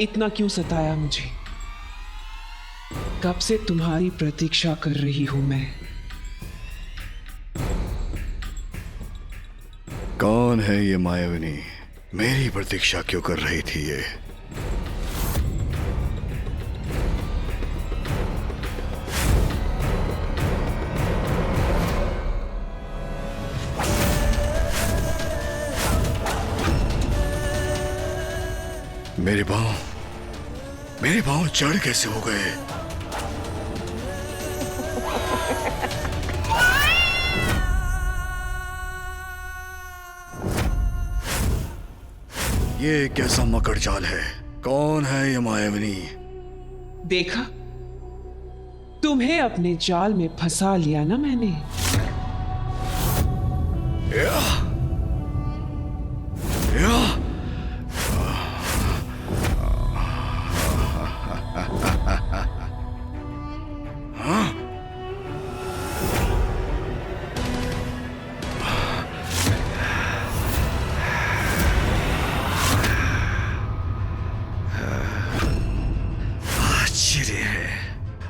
इतना क्यों सताया मुझे? कब से तुम्हारी प्रतीक्षा कर रही हूं मैं। कौन है ये मायाविनी? मेरी प्रतीक्षा क्यों कर रही थी ये? मेरे पांव जड़ कैसे हो गए? ये कैसा मकड़ जाल है? कौन है ये मायाविनी? देखा, तुम्हें अपने जाल में फंसा लिया ना मैंने। या, या,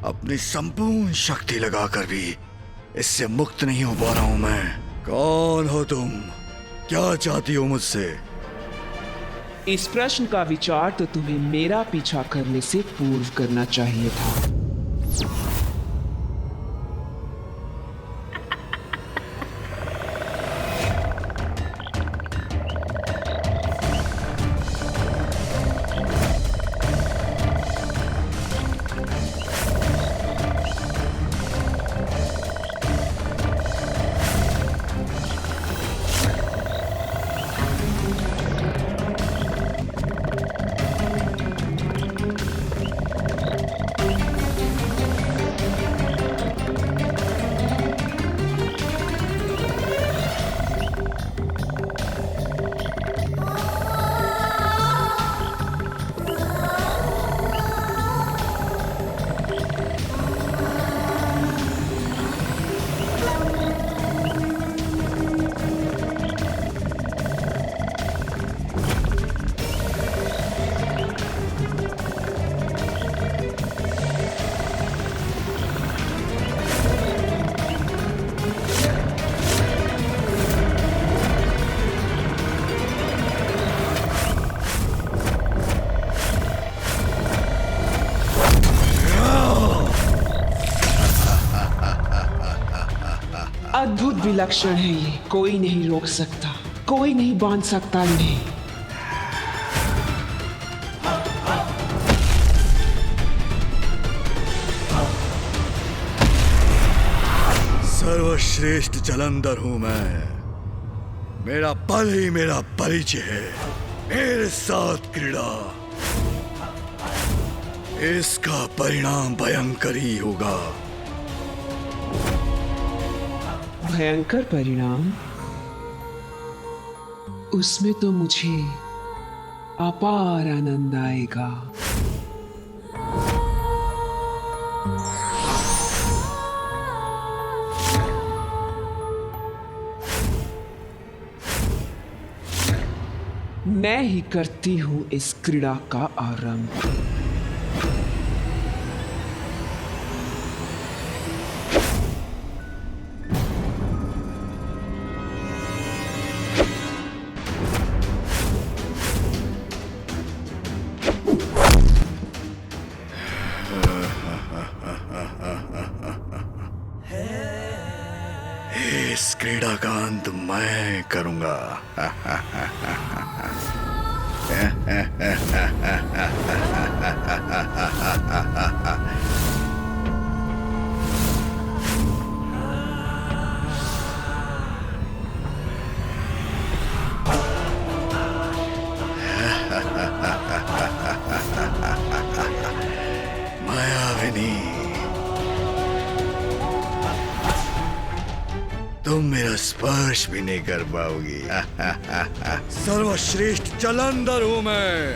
अपनी संपूर्ण शक्ति लगाकर भी इससे मुक्त नहीं हो पा रहा हूं मैं। कौन हो तुम? क्या चाहती हो मुझसे? इस प्रश्न का विचार तो तुम्हें मेरा पीछा करने से पूर्व करना चाहिए था। अद्भुत विलक्षण है ये, कोई नहीं रोक सकता, कोई नहीं बांध सकता इन्हें। सर्वश्रेष्ठ जलंधर हूं मैं। मेरा बल ही मेरा परिचय है। मेरे साथ क्रीड़ा, इसका परिणाम भयंकर ही होगा। भयंकर परिणाम? उसमें तो मुझे अपार आनंद आएगा। मैं ही करती हूं इस क्रीड़ा का आरंभ। इस क्रीड़ा का अंत मैं करूंगा। मायाविनी, तुम मेरा स्पर्श भी नहीं कर पाओगी। सर्वश्रेष्ठ जलंधर हूं मैं।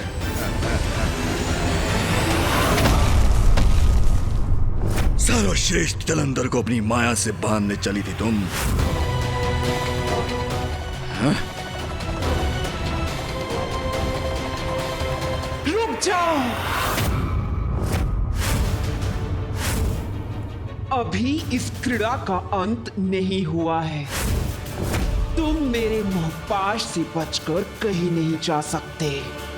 सर्वश्रेष्ठ जलंधर को अपनी माया से बांधने चली थी तुम। रुक जाओ। अभी इस क्रीड़ा का अंत नहीं हुआ है। तुम मेरे मोहपाश से बचकर कहीं नहीं जा सकते,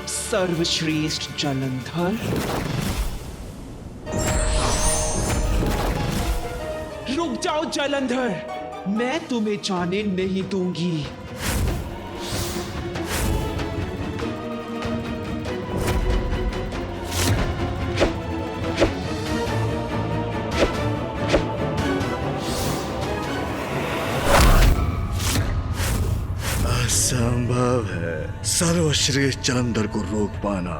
सर्वश्रेष्ठ जलंधर। रुक जाओ जलंधर, मैं तुम्हें जाने नहीं दूंगी। असंभव है सर्वश्रेष्ठ जलंधर को रोक पाना।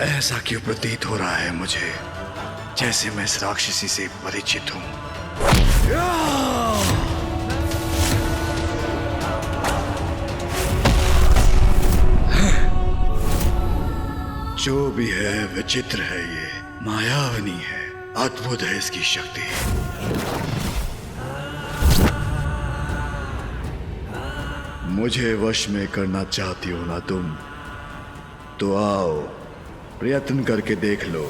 ऐसा क्यों प्रतीत हो रहा है मुझे, जैसे मैं इस राक्षसी से परिचित हूं। जो भी है विचित्र है, ये मायावनी है, अद्भुत है इसकी शक्ति। मुझे वश में करना चाहती हो ना तुम, तो आओ प्रयत्न करके देख लो।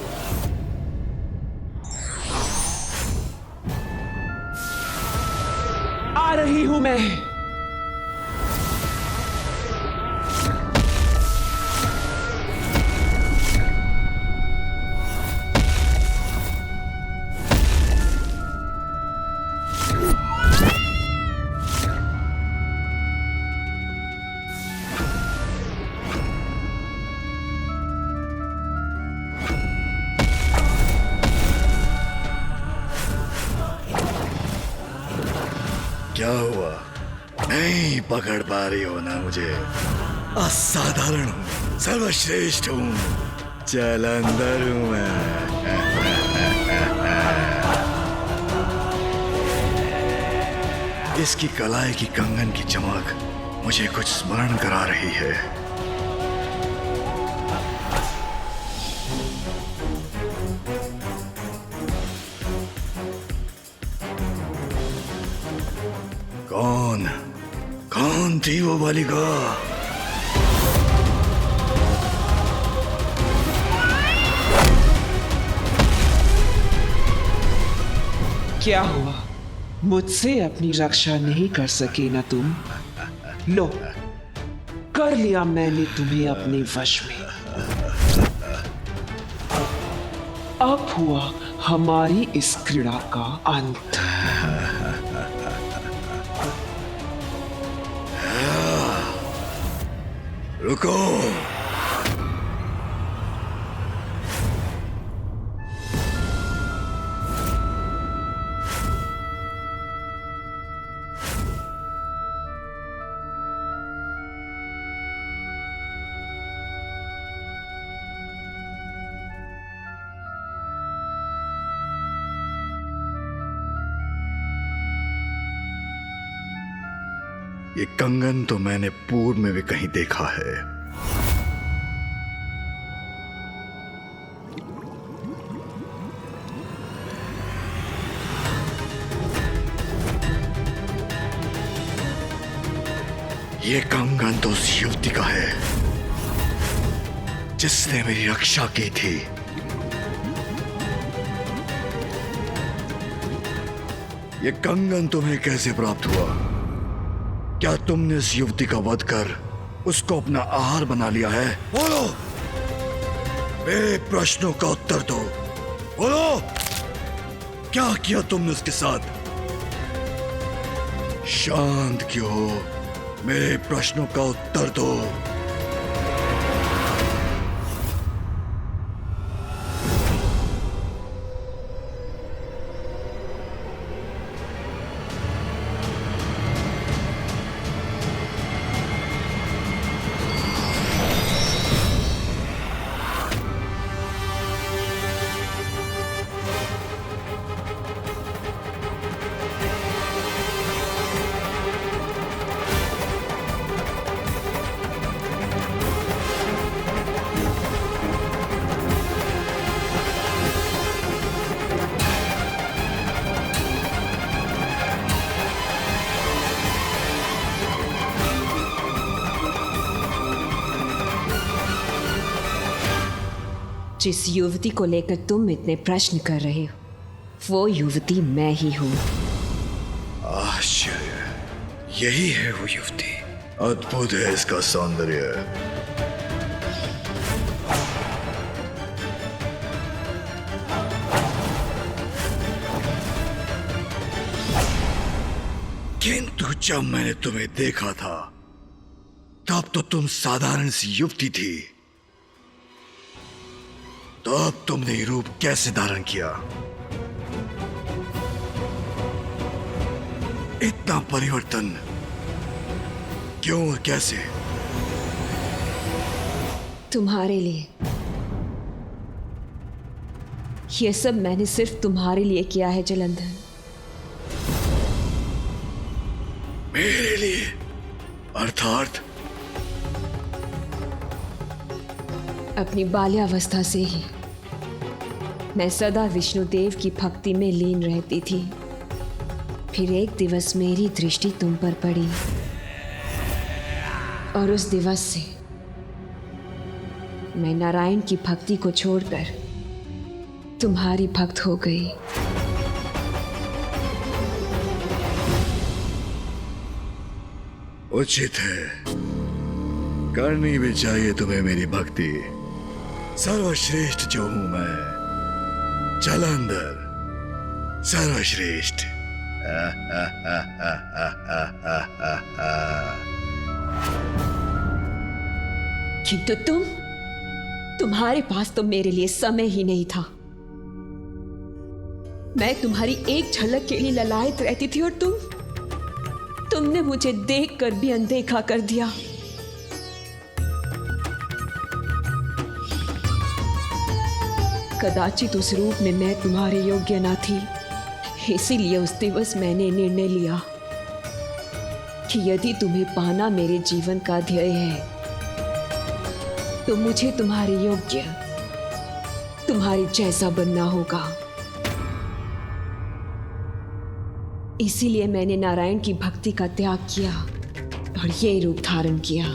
आ रही हूं मैं। क्या हुआ, नहीं पकड़ पा रही हो ना मुझे? असाधारण हूँ, सर्वश्रेष्ठ हूँ, जलंधर हूँ मैं। इसकी कलाई की कंगन की चमक मुझे कुछ स्मरण करा रही है। कौन थी वो बालिका? क्या हुआ, मुझसे अपनी रक्षा नहीं कर सके ना तुम? लो, कर लिया मैंने तुम्हें अपने वश में। अब हुआ हमारी इस क्रीड़ा का अंत। रुको, ये कंगन तो मैंने पूर्व में भी कहीं देखा है। ये कंगन तो उस युवती का है जिसने मेरी रक्षा की थी। ये कंगन तुम्हें कैसे प्राप्त हुआ? क्या तुमने इस युवती का वध कर उसको अपना आहार बना लिया है? बोलो, मेरे प्रश्नों का उत्तर दो। बोलो, क्या किया तुमने उसके साथ? शांत क्यों हो? मेरे प्रश्नों का उत्तर दो। जिस युवती को लेकर तुम इतने प्रश्न कर रहे हो, वो युवती मैं ही हूँ। आश्चर्य, यही है वो युवती। अद्भुत है इसका सौंदर्य। किंतु जब मैंने तुम्हें देखा था तब तो तुम साधारण सी युवती थी। तो अब तुमने ये रूप कैसे धारण किया? इतना परिवर्तन क्यों और कैसे? तुम्हारे लिए। ये सब मैंने सिर्फ तुम्हारे लिए किया है जलंधर। मेरे लिए? अर्थात? अपनी बाल्यावस्था से ही मैं सदा विष्णुदेव की भक्ति में लीन रहती थी। फिर एक दिवस मेरी दृष्टि तुम पर पड़ी और उस दिवस से मैं नारायण की भक्ति को छोड़कर तुम्हारी भक्त हो गई। उचित है, करनी भी चाहिए तुम्हें मेरी भक्ति। सर्वश्रेष्ठ जो हूं मैं, जलंधर सर्वश्रेष्ठ। किंतु तुम्हारे पास तो मेरे लिए समय ही नहीं था। मैं तुम्हारी एक झलक के लिए ललायत रहती थी और तुमने मुझे देखकर भी अनदेखा कर दिया। कदाचित उस रूप में मैं तुम्हारे योग्य ना थी, इसीलिए उस दिवस मैंने निर्णय लिया कि यदि तुम्हें पाना मेरे जीवन का ध्येय है तो मुझे तुम्हारे योग्य, तुम्हारे जैसा बनना होगा। इसीलिए मैंने नारायण की भक्ति का त्याग किया और ये रूप धारण किया।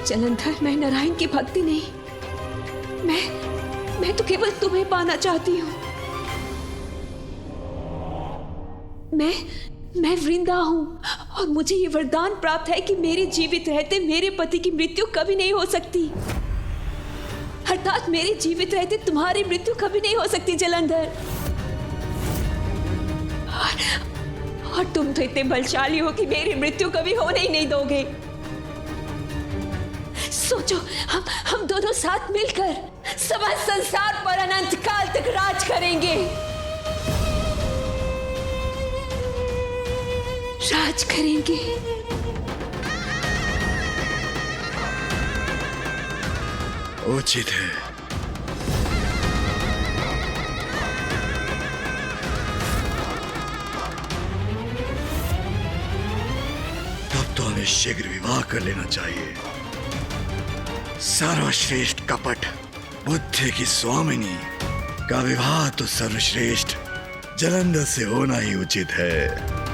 जलंधर, मैं नारायण की भक्ति नहीं, मैं तो केवल तुम्हें पाना चाहती हूँ। मैं वृंदा हूँ और मुझे ये वरदान प्राप्त है कि मेरे जीवित रहते मेरे पति की मृत्यु कभी नहीं हो सकती। अर्थात मेरे जीवित रहते तुम्हारी मृत्यु कभी नहीं हो सकती जलंधर। और तुम तो इतने बलशाली हो कि मेरी मृत्यु कभी होने ही नहीं दोगे। सोचो, हम दोनों साथ मिलकर समस्त संसार पर अनंत काल तक राज करेंगे। राज करेंगे। उचित है। तब तो हमें शीघ्र विवाह कर लेना चाहिए। सर्वश्रेष्ठ कपट बुद्धि की स्वामिनी का विवाह तो सर्वश्रेष्ठ जलंधर से होना ही उचित है।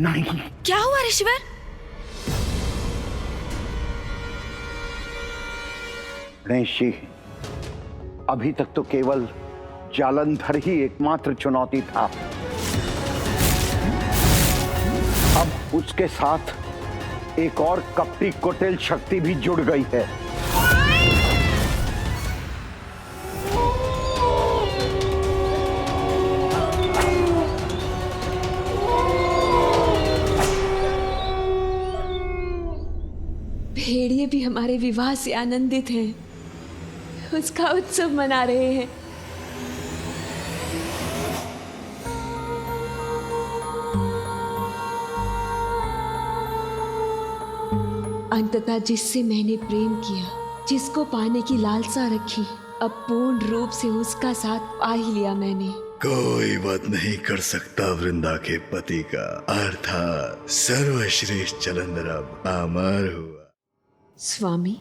नहीं। क्या हुआ ऋषिवर? गणेश जी, अभी तक तो केवल जालंधर ही एकमात्र चुनौती था। अब उसके साथ एक और कपटी कुटिल शक्ति भी जुड़ गई है। भेड़िए भी हमारे विवाह से आनंदित हैं, उसका उत्सव मना रहे हैं। अंततः जिससे मैंने प्रेम किया, जिसको पाने की लालसा रखी, अब पूर्ण रूप से उसका साथ पा ही लिया मैंने। कोई वध नहीं कर सकता वृंदा के पति का, अर्थात सर्वश्रेष्ठ जालंधर अब अमर हुआ। स्वामी,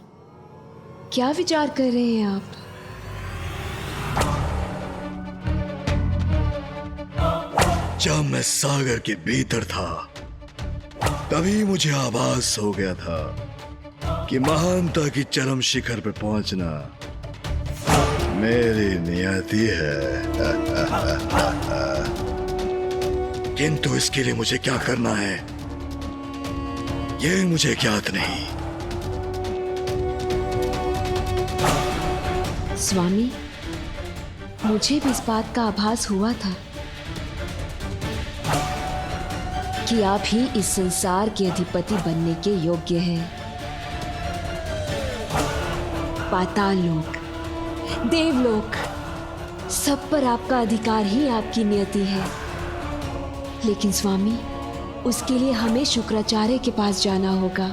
क्या विचार कर रहे हैं आप? जब मैं सागर के भीतर था, तभी मुझे आभास हो गया था कि महानता की चरम शिखर पर पहुंचना मेरी नियति है। किंतु इसके लिए मुझे क्या करना है, यह मुझे ज्ञात नहीं। स्वामी, मुझे भी इस बात का आभास हुआ था कि आप ही इस संसार के अधिपति बनने के योग्य हैं। पाताल लोक, देवलोक, सब पर आपका अधिकार ही आपकी नियति है। लेकिन स्वामी, उसके लिए हमें शुक्राचार्य के पास जाना होगा।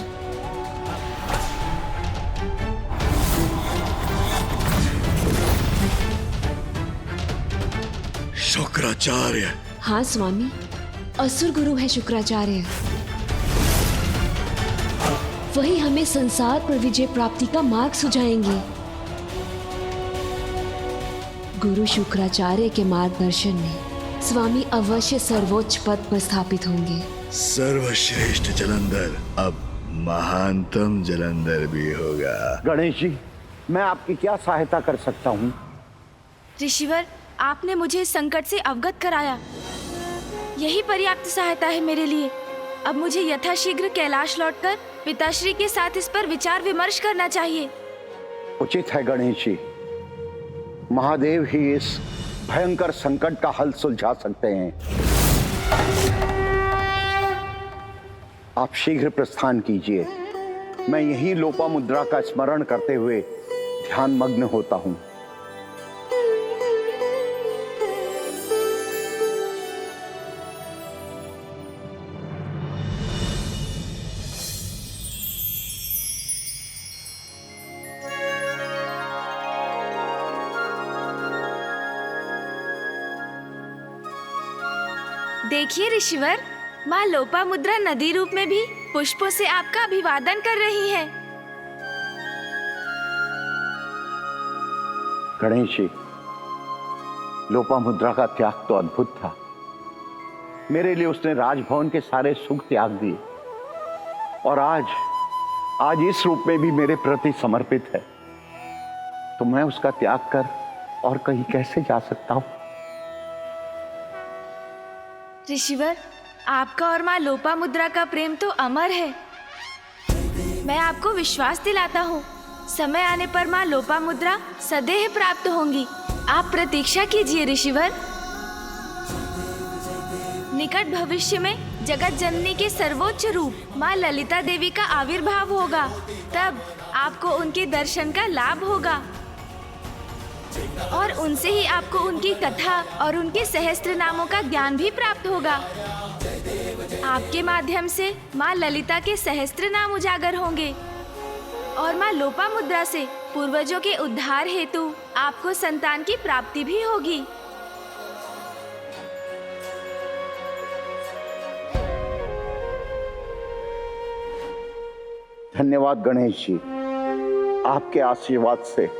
शुक्राचार्य? हाँ स्वामी, असुर गुरु है शुक्राचार्य। वही हमें संसार पर विजय प्राप्ति का मार्ग सुझाएंगे। गुरु शुक्राचार्य के मार्गदर्शन में स्वामी अवश्य सर्वोच्च पद पर स्थापित होंगे। सर्वश्रेष्ठ जालंधर अब महानतम जालंधर भी होगा। गणेश जी, मैं आपकी क्या सहायता कर सकता हूँ? ऋषिवर, आपने मुझे इस संकट से अवगत कराया, यही पर्याप्त सहायता है मेरे लिए। अब मुझे यथाशीघ्र कैलाश लौटकर पिताश्री के साथ इस पर विचार विमर्श करना चाहिए। उचित है गणेश जी, महादेव ही इस भयंकर संकट का हल सुलझा सकते हैं। आप शीघ्र प्रस्थान कीजिए, मैं यही लोपामुद्रा का स्मरण करते हुए ध्यान मग्न होता हूँ। देखिए ऋषिवर, माँ लोपामुद्रा नदी रूप में भी पुष्पों से आपका अभिवादन कर रही है। गणेश जी, लोपामुद्रा का त्याग तो अद्भुत था। मेरे लिए उसने राजभवन के सारे सुख त्याग दिए और आज इस रूप में भी मेरे प्रति समर्पित है। तो मैं उसका त्याग कर और कहीं कैसे जा सकता हूं? ऋषिवर, आपका और माँ लोपामुद्रा का प्रेम तो अमर है। मैं आपको विश्वास दिलाता हूँ, समय आने पर माँ लोपामुद्रा सदैव प्राप्त होंगी। आप प्रतीक्षा कीजिए ऋषिवर। निकट भविष्य में जगत जननी के सर्वोच्च रूप माँ ललिता देवी का आविर्भाव होगा, तब आपको उनके दर्शन का लाभ होगा और उनसे ही आपको उनकी कथा और उनके सहस्त्र नामों का ज्ञान भी प्राप्त होगा। आपके माध्यम से माँ ललिता के सहस्त्र नाम उजागर होंगे और माँ लोपामुद्रा से पूर्वजों के उद्धार हेतु आपको संतान की प्राप्ति भी होगी। धन्यवाद गणेश जी, आपके आशीर्वाद से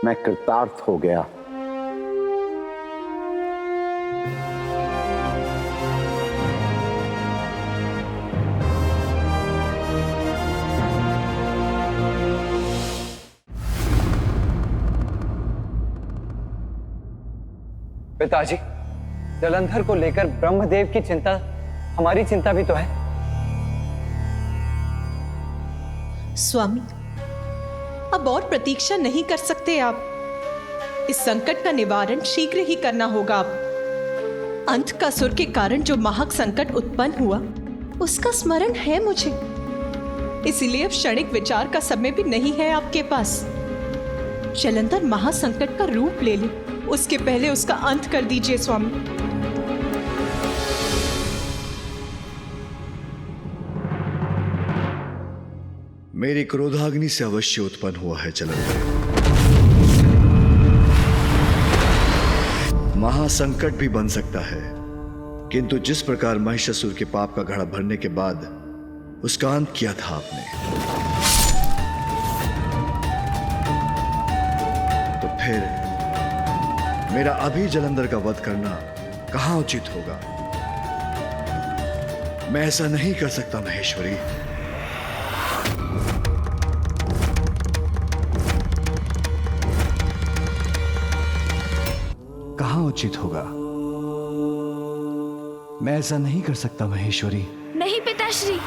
मैं कृतार्थ हो गया। पिताजी, जालंधर को लेकर ब्रह्मदेव की चिंता हमारी चिंता भी तो है। स्वामी, अब और प्रतीक्षा नहीं कर सकते आप। इस संकट का निवारण शीघ्र ही करना होगा। आप अंधकासुर के कारण जो महाक संकट उत्पन्न हुआ, उसका स्मरण है मुझे। इसीलिए अब क्षणिक विचार का समय भी नहीं है आपके पास। जलंधर महासंकट का रूप ले ले, उसके पहले उसका अंत कर दीजिए स्वामी। मेरी क्रोधाग्नि से अवश्य उत्पन्न हुआ है जलंधर। महासंकट भी बन सकता है, किंतु जिस प्रकार महिषासुर के पाप का घड़ा भरने के बाद उसका अंत किया था आपने, तो फिर मेरा अभी जलंधर का वध करना कहां उचित होगा? मैं ऐसा नहीं कर सकता महेश्वरी। कहां उचित होगा? मैं ऐसा नहीं कर सकता महेश्वरी। नहीं पिताश्री,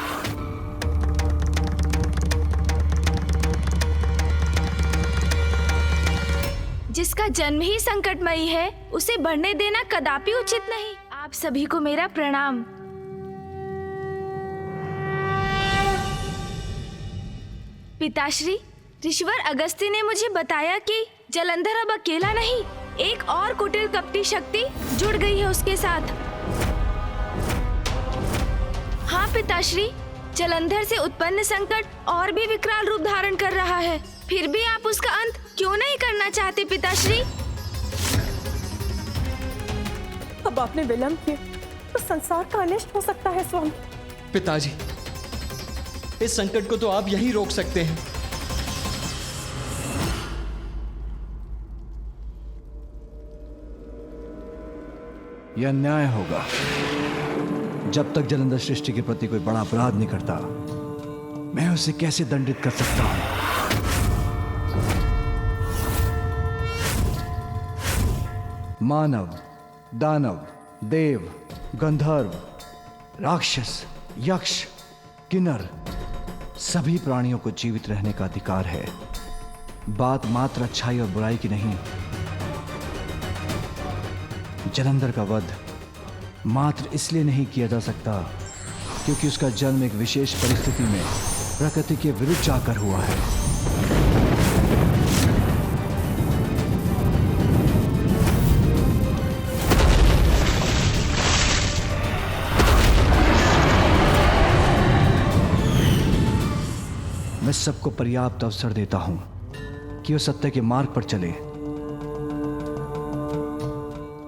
जिसका जन्म ही संकटमयी है उसे बढ़ने देना कदापि उचित नहीं। आप सभी को मेरा प्रणाम। पिताश्री, ऋषिवर अगस्त्य ने मुझे बताया कि जलंधर अब अकेला नहीं, एक और कुटिल कपटी शक्ति जुड़ गई है उसके साथ। हाँ पिताश्री, जलंधर से उत्पन्न संकट और भी विकराल रूप धारण कर रहा है, फिर भी आप उसका अंत क्यों नहीं करना चाहते पिताश्री? अब आपने विलंब किया तो संसार का अनिष्ट हो सकता है स्वामी। पिताजी, इस संकट को तो आप यहीं रोक सकते हैं। यह न्याय होगा। जब तक जलंधर सृष्टि के प्रति कोई बड़ा अपराध नहीं करता, मैं उसे कैसे दंडित कर सकता हूं? मानव, दानव, देव, गंधर्व, राक्षस, यक्ष, किन्नर, सभी प्राणियों को जीवित रहने का अधिकार है। बात मात्र अच्छाई और बुराई की नहीं। जलंधर का वध मात्र इसलिए नहीं किया जा सकता क्योंकि उसका जन्म एक विशेष परिस्थिति में प्रकृति के विरुद्ध जाकर हुआ है। मैं सबको पर्याप्त अवसर देता हूं कि वो सत्य के मार्ग पर चले,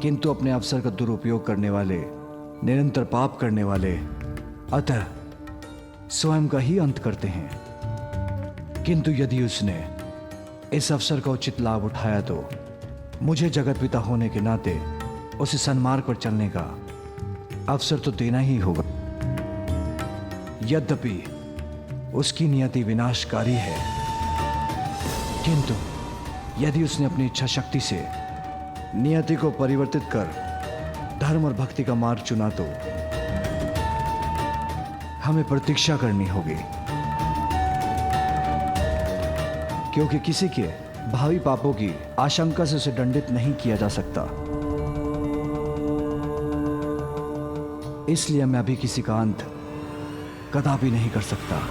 किंतु अपने अवसर का दुरुपयोग करने वाले, निरंतर पाप करने वाले अतः स्वयं का ही अंत करते हैं। किंतु यदि उसने इस अवसर का उचित लाभ उठाया तो मुझे जगत पिता होने के नाते उसे सन्मार्ग पर चलने का अवसर तो देना ही होगा। यद्यपि उसकी नियति विनाशकारी है, किंतु यदि उसने अपनी इच्छा शक्ति से नियति को परिवर्तित कर धर्म और भक्ति का मार्ग चुना तो हमें प्रतीक्षा करनी होगी, क्योंकि किसी के भावी पापों की आशंका से उसे दंडित नहीं किया जा सकता। इसलिए मैं अभी किसी का अंत कदापि नहीं कर सकता।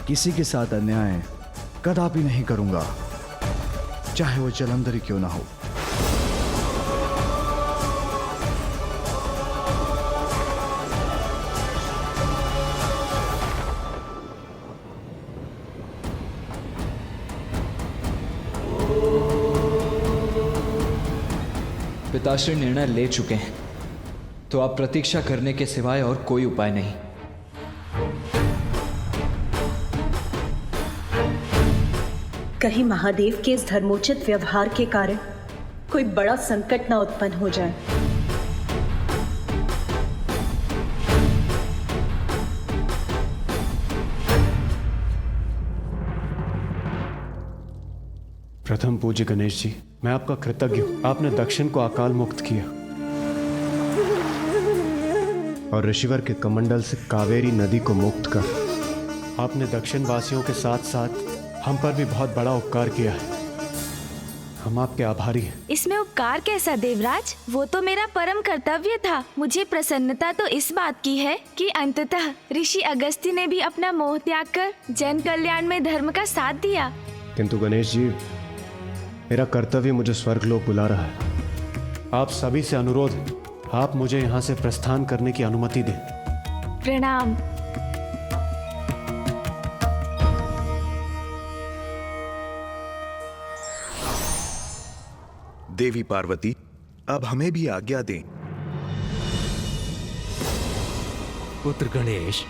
किसी के साथ अन्याय कदापि नहीं करूंगा, चाहे वो जलंधर ही क्यों ना हो। पिताश्री निर्णय ले चुके हैं, तो आप प्रतीक्षा करने के सिवाय और कोई उपाय नहीं। कहीं महादेव के इस धर्मोचित व्यवहार के कारण कोई बड़ा संकट ना उत्पन्न हो जाए। प्रथम पूज्य गणेश जी, मैं आपका कृतज्ञ हूं। आपने दक्षिण को अकाल मुक्त किया और ऋषिवर के कमंडल से कावेरी नदी को मुक्त कर आपने दक्षिण वासियों के साथ साथ हम पर भी बहुत बड़ा उपकार किया है। हम आपके आभारी हैं। इसमें उपकार कैसा देवराज? वो तो मेरा परम कर्तव्य था। मुझे प्रसन्नता तो इस बात की है कि अंततः ऋषि अगस्त्य ने भी अपना मोह त्याग कर जन कल्याण में धर्म का साथ दिया। किंतु गणेश जी, मेरा कर्तव्य मुझे स्वर्गलोक बुला रहा है। आप सभी से अनुरोध है, आप मुझे यहाँ से प्रस्थान करने की अनुमति दें। प्रणाम। देवी पार्वती, अब हमें भी आज्ञा दें। पुत्र गणेश,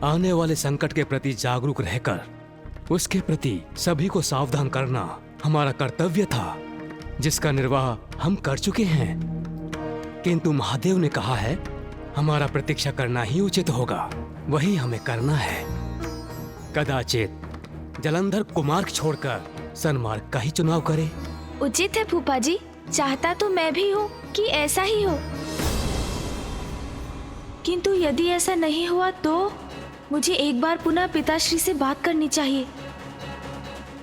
आने वाले संकट के प्रति जागरूक रहकर उसके प्रति सभी को सावधान करना हमारा कर्तव्य था, जिसका निर्वाह हम कर चुके हैं। किंतु महादेव ने कहा है हमारा प्रतीक्षा करना ही उचित होगा, वही हमें करना है। कदाचित जलंधर कुमार्ग छोड़कर सन्मार्ग का ही चुनाव करे। उचित है फूफा जी, चाहता तो मैं भी हूँ कि ऐसा ही हो, किंतु यदि ऐसा नहीं हुआ तो मुझे एक बार पुनः पिताश्री से बात करनी चाहिए।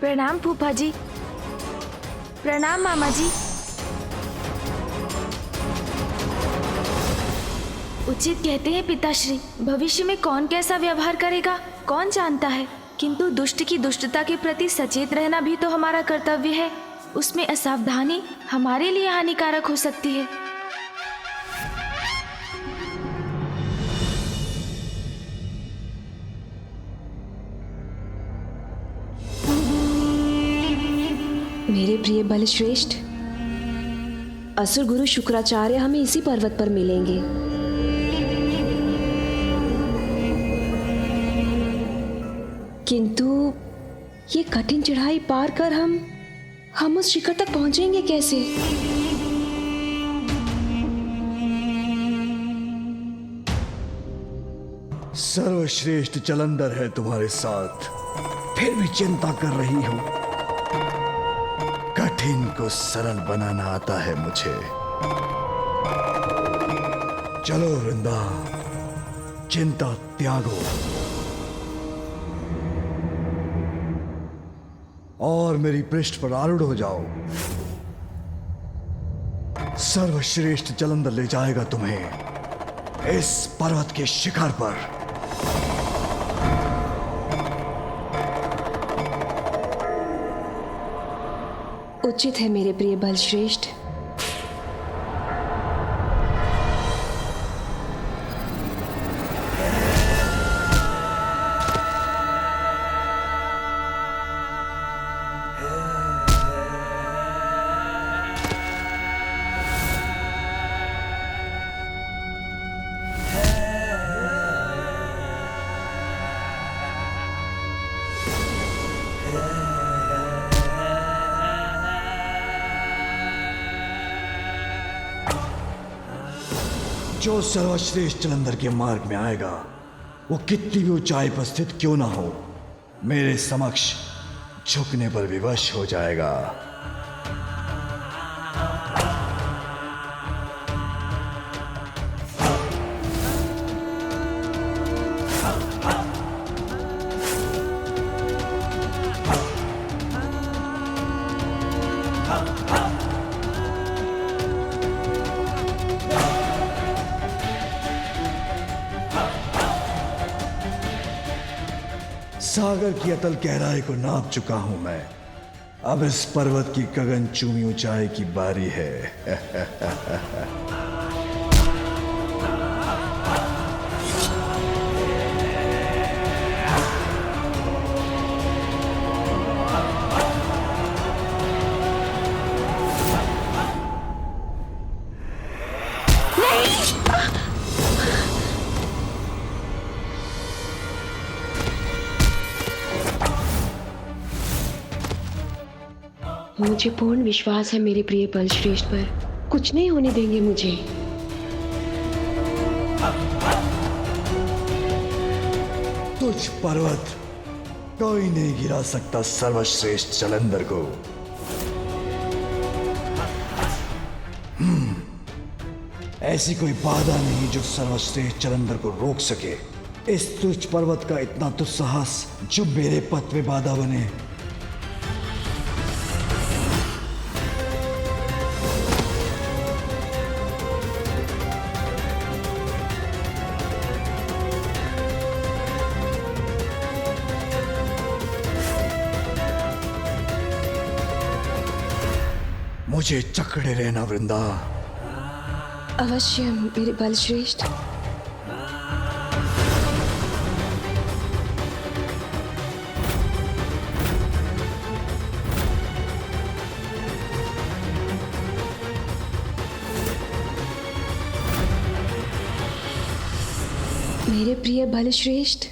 प्रणाम फूफा जी। प्रणाम मामा जी। उचित कहते हैं पिताश्री, भविष्य में कौन कैसा व्यवहार करेगा कौन जानता है, किंतु दुष्ट की दुष्टता के प्रति सचेत रहना भी तो हमारा कर्तव्य है। उसमें असावधानी हमारे लिए हानिकारक हो सकती है। मेरे प्रिय बलश्रेष्ठ, असुर गुरु शुक्राचार्य हमें इसी पर्वत पर मिलेंगे। किंतु ये कठिन चढ़ाई पार कर हम उस शिखर तक पहुंचेंगे कैसे? सर्वश्रेष्ठ जलंधर है तुम्हारे साथ, फिर भी चिंता कर रही हो। कठिन को सरल बनाना आता है मुझे। चलो वृंदा, चिंता त्यागो और मेरी पृष्ठ पर आरूढ़ हो जाओ। सर्वश्रेष्ठ जलंधर ले जाएगा तुम्हें इस पर्वत के शिखर पर। उचित है मेरे प्रिय बलश्रेष्ठ। जो सर्वश्रेष्ठ जलंधर के मार्ग में आएगा, वो कितनी भी ऊंचाई पर स्थित क्यों ना हो, मेरे समक्ष झुकने पर विवश हो जाएगा। सागर की अतल गहराई को नाप चुका हूं मैं। अब इस पर्वत की गगनचूमी ऊंचाई की बारी है। मुझे पूर्ण विश्वास है मेरे प्रिय बलश्रेष्ठ पर, कुछ नहीं होने देंगे मुझे। तुझ पर्वत कोई नहीं गिरा सकता सर्वश्रेष्ठ जलंधर को। ऐसी कोई बाधा नहीं जो सर्वश्रेष्ठ जलंधर को रोक सके। इस तुच्छ पर्वत का इतना दुस्साहस जो मेरे पथ पे बाधा बने। मुझे चकड़े रहना वृंदा। अवश्य मेरे बलश्रेष्ठ। मेरे प्रिय बलश्रेष्ठ,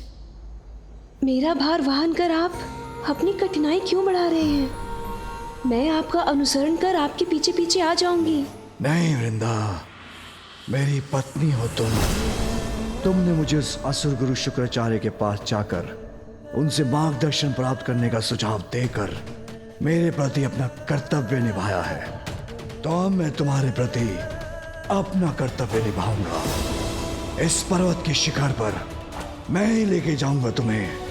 मेरा भार वहन कर आप अपनी कठिनाई क्यों बढ़ा रहे हैं? मैं आपका अनुसरण कर आपके पीछे पीछे आ जाऊंगी। नहीं वृंदा, मेरी पत्नी हो तुम। तुमने मुझे उस असुर गुरु शुक्राचार्य के पास जाकर उनसे मार्गदर्शन प्राप्त करने का सुझाव देकर मेरे प्रति अपना कर्तव्य निभाया है, तो अब मैं तुम्हारे प्रति अपना कर्तव्य निभाऊंगा। इस पर्वत के शिखर पर मैं ही लेके जाऊंगा तुम्हें।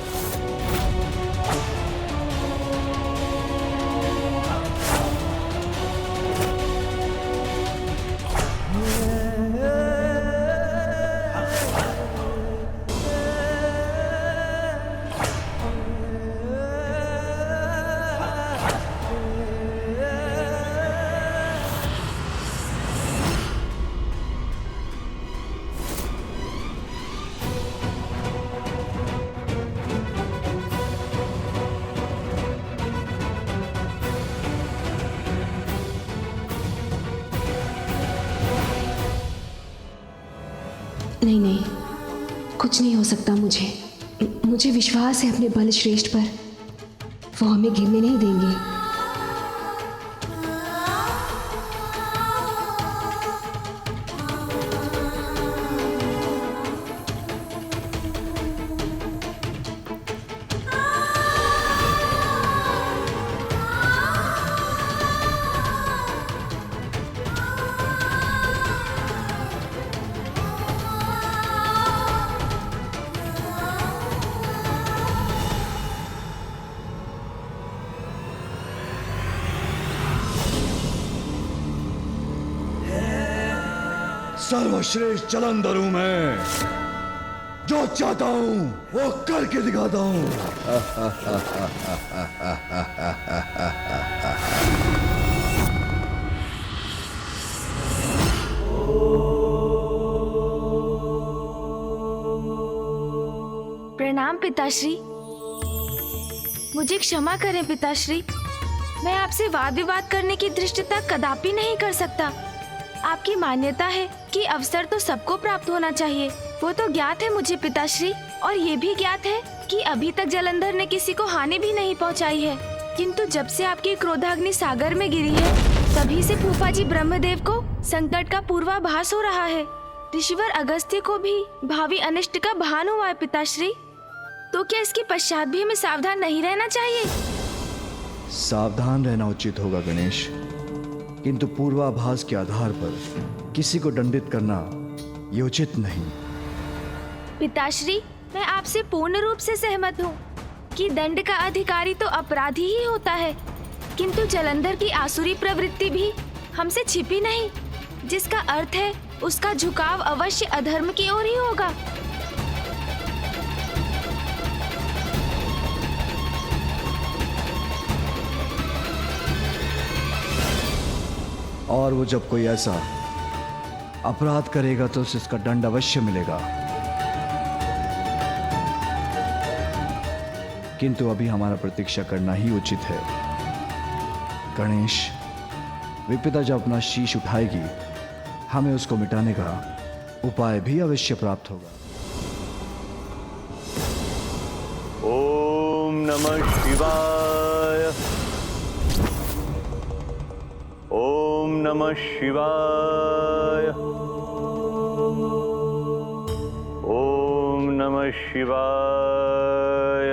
नहीं नहीं, कुछ नहीं हो सकता। मुझे विश्वास है अपने बलश्रेष्ठ पर। वो हमें गिरने नहीं देंगे। सर्वश्रेष्ठ जलंधर हूं मैं। जो चाहता हूं वो करके दिखाता हूं। प्रणाम पिताश्री। मुझे क्षमा करें पिताश्री, मैं आपसे वाद विवाद करने की धृष्टता कदापि नहीं कर सकता। आपकी मान्यता है कि अवसर तो सबको प्राप्त होना चाहिए, वो तो ज्ञात है मुझे पिताश्री। और ये भी ज्ञात है कि अभी तक जलंधर ने किसी को हानि भी नहीं पहुंचाई है। किंतु जब से आपकी क्रोधाग्नि सागर में गिरी है, तभी से फूफा जी ब्रह्मदेव को संकट का पूर्वाभास हो रहा है। ऋषिवर अगस्त्य को भी भावी अनिष्ट का भान हुआ है पिताश्री। तो क्या इसके पश्चात भी हमें सावधान नहीं रहना चाहिए? सावधान रहना उचित होगा गणेश, किंतु पूर्वाभास के आधार पर किसी को दंडित करना ये उचित नहीं। पिताश्री, मैं आपसे पूर्ण रूप से सहमत हूँ कि दंड का अधिकारी तो अपराधी ही होता है, किंतु जलंधर की आसुरी प्रवृत्ति भी हमसे छिपी नहीं, जिसका अर्थ है उसका झुकाव अवश्य अधर्म की ओर ही होगा। और वो जब कोई ऐसा अपराध करेगा तो उसे इसका दंड अवश्य मिलेगा। किंतु अभी हमारा प्रतीक्षा करना ही उचित है। गणेश, विपदा जब अपना शीश उठाएगी, हमें उसको मिटाने का उपाय भी अवश्य प्राप्त होगा। ओम नमः शिवाय। ओम नमः शिवाय। ओम नमः शिवाय।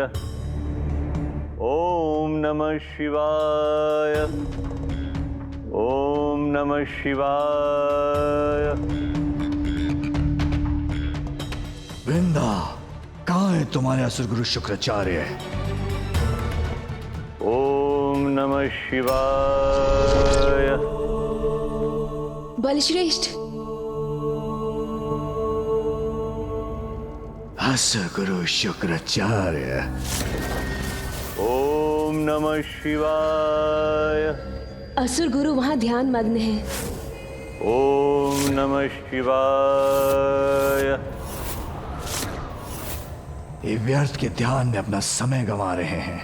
ओम नमः शिवाय। ओम नमः शिवाय। वृंदा, कहाँ है तुम्हारे असुर गुरु शुक्राचार्य? ओम नमः शिवाय। बलश्रेष्ठ, असुर गुरु शुक्राचार्य। ओम नमः शिवाय। असुर गुरु वहां ध्यान मग्न है। ओम नमः शिवाय। ये व्यर्थ के ध्यान में अपना समय गंवा रहे हैं।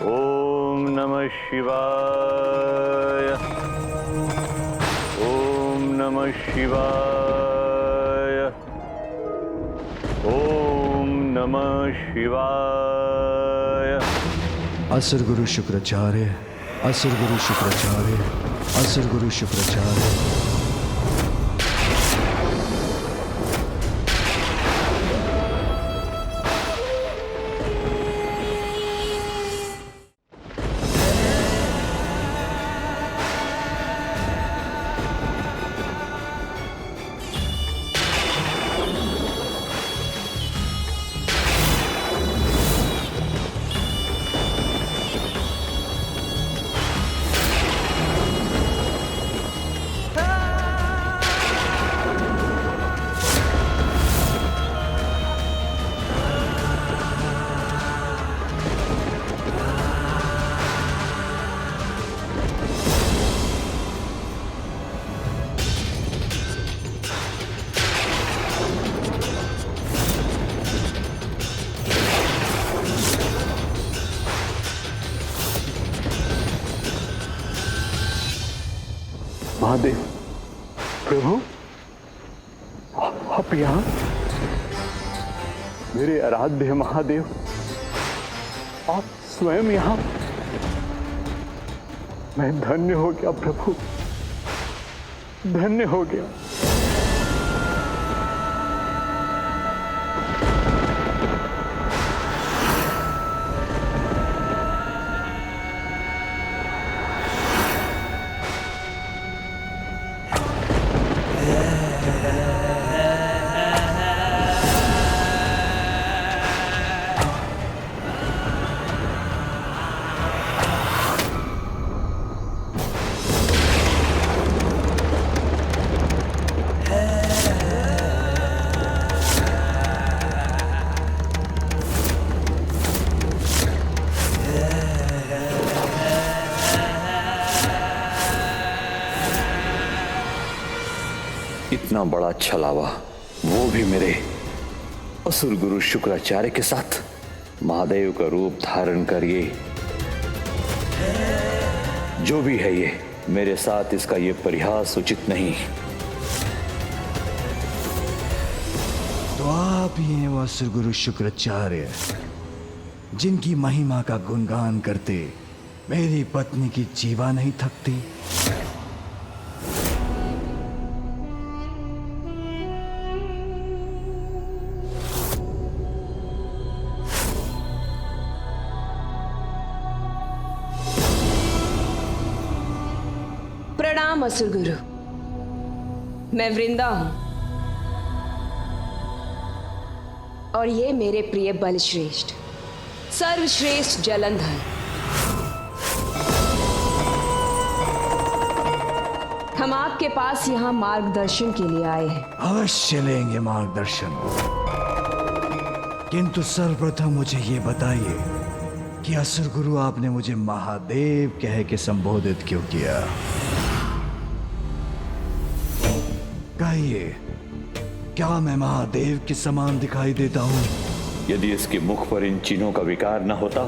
ओम नमः शिवाय। ओम नमः शिवाय। ओम नमः शिवाय। असुर गुरु शुक्राचार्य, असुर गुरु शुक्राचार्य, असुर गुरु शुक्राचार्य। महादेव, प्रभु, आप यहाँ? मेरे आराध्य महादेव, आप स्वयं यहाँ? मैं धन्य हो गया प्रभु, धन्य हो गया। इतना बड़ा छलावा, वो भी मेरे असुर गुरु शुक्राचार्य के साथ। महादेव का रूप धारण कर ये जो भी है, ये मेरे साथ इसका ये परिहास उचित नहीं। तो आप ही हैं वो असुर गुरु शुक्राचार्य, जिनकी महिमा का गुणगान करते मेरी पत्नी की जीवा नहीं थकती। प्रणाम असुर गुरु, मैं वृंदा हूं और ये मेरे प्रिय बलश्रेष्ठ, सर्वश्रेष्ठ जलंधर। हम आपके पास यहाँ मार्गदर्शन के लिए आए हैं। अवश्य लेंगे मार्गदर्शन, किंतु सर्वप्रथम मुझे ये बताइए कि असुर गुरु आपने मुझे महादेव कह के संबोधित क्यों किया? कहिए, क्या मैं महादेव के समान दिखाई देता हूँ? यदि इसके मुख पर इन चिन्हों का विकार न होता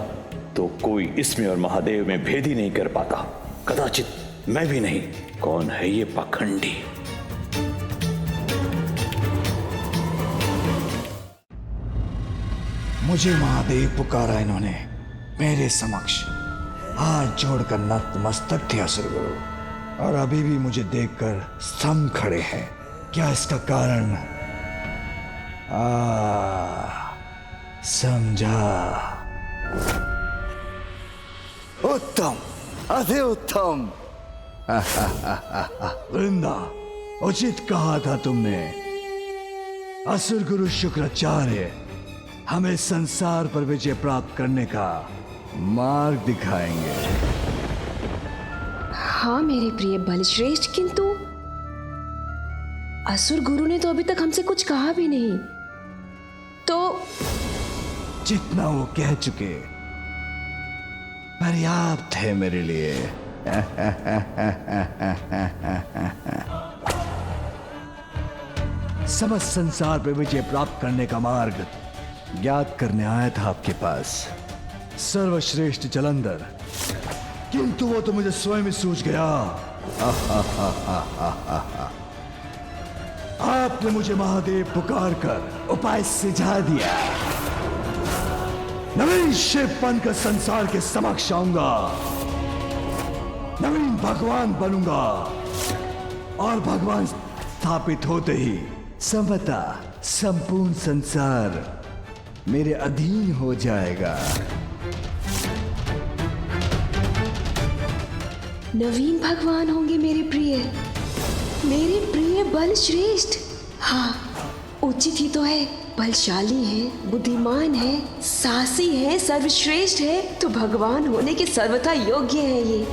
तो कोई इसमें और महादेव में भेद ही नहीं कर पाता, कदाचित मैं भी नहीं। कौन है ये पाखंडी? मुझे महादेव पुकारा इन्होंने मेरे समक्ष, हाथ जोड़कर नतमस्तक थे असुर गुरु, और अभी भी मुझे देखकर स्तंभ खड़े हैं। क्या इसका कारण? समझा। उत्तम, अति उत्तम। वृंदा, उचित कहा था तुमने। असुर गुरु शुक्राचार्य हमें संसार पर विजय प्राप्त करने का मार्ग दिखाएंगे। हाँ मेरे प्रिय बलश्रेष्ठ, किंतु असुर गुरु ने तो अभी तक हमसे कुछ कहा भी नहीं। तो जितना वो कह चुके पर्याप्त है मेरे लिए। समस्त संसार पे विजय प्राप्त करने का मार्ग ज्ञात करने आया था आपके पास सर्वश्रेष्ठ जलंधर, किंतु वो तो मुझे स्वयं ही सूझ गया। आपने मुझे महादेव पुकार कर उपाय सुझा दिया। नवीन शिव बनकर संसार के समक्ष आऊंगा, नवीन भगवान बनूंगा और भगवान स्थापित होते ही समता संपूर्ण संसार मेरे अधीन हो जाएगा। नवीन भगवान होंगे मेरे प्रिय बल श्रेष्ठ। हाँ, उचित ही तो है। बलशाली है, बुद्धिमान है, साहसी है, सर्वश्रेष्ठ है, तो भगवान होने के सर्वथा योग्य है ये।